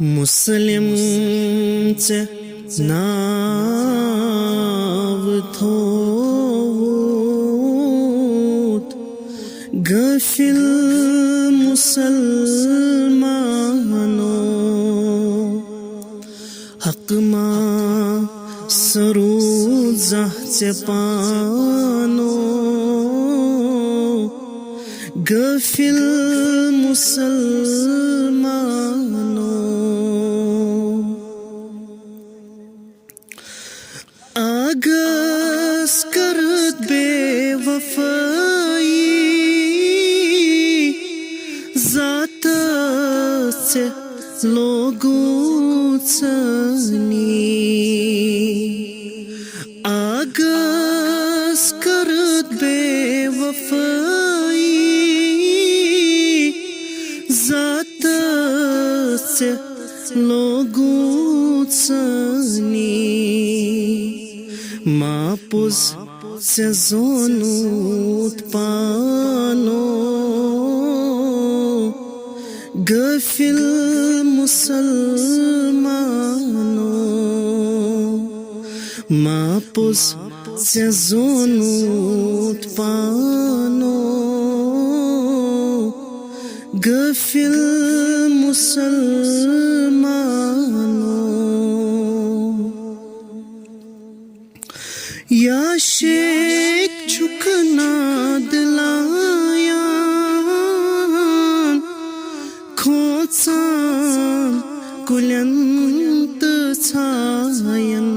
मुस्लिम चे नाव थोवूत गफिल मुसलमानो हकमा सरूद चे पानो गफिल मुसलमानो आगस करत बेवफाई जात से लोगों चनी आगस करत बेवफाई जात से लोगों चनी मापुस से zonut pano gafil musalmano मापुस से zonut pano gafil musalmano या शेख झुकना दिलायान खोचान कुल्यंत छायन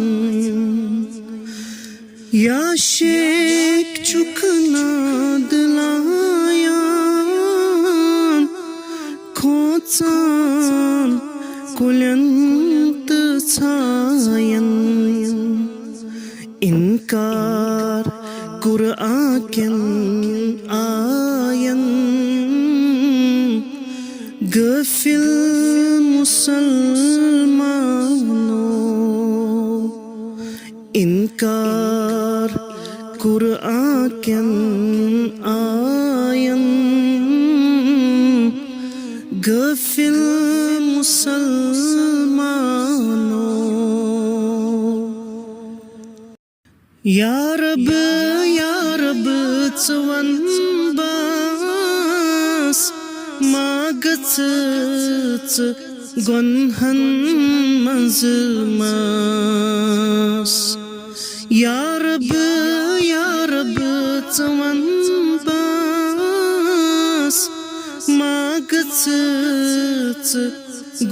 या शेख झुकना दिलायान खोचान कुल्यंत छायन इनकार कुरान के आयन गफिल मुसलमानो इनकार कुरान के आयन गफिल मुसलमानो या रब चवन बास मागच गन्हन मजमास या रब चवन बास मागच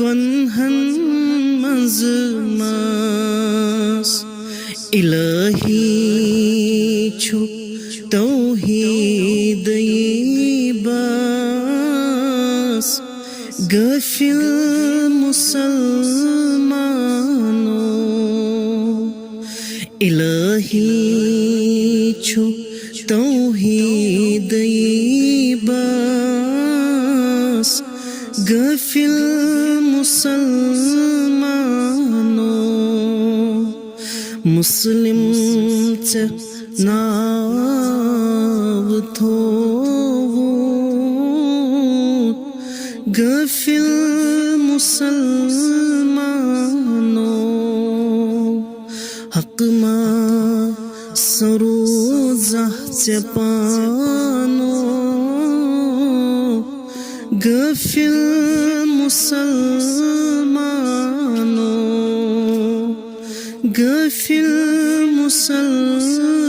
गन्हन मजमास इलाही छु तौहीद बास गफिल मुसलमानो इलाही छु तौहीद बास गफिल मुसलमानो मुस्लिम चे नाव थोवूत गफिल मुसलमानो हकमा सरूद चे पानो गफिल मुसलमानो गफिल मुसलमानो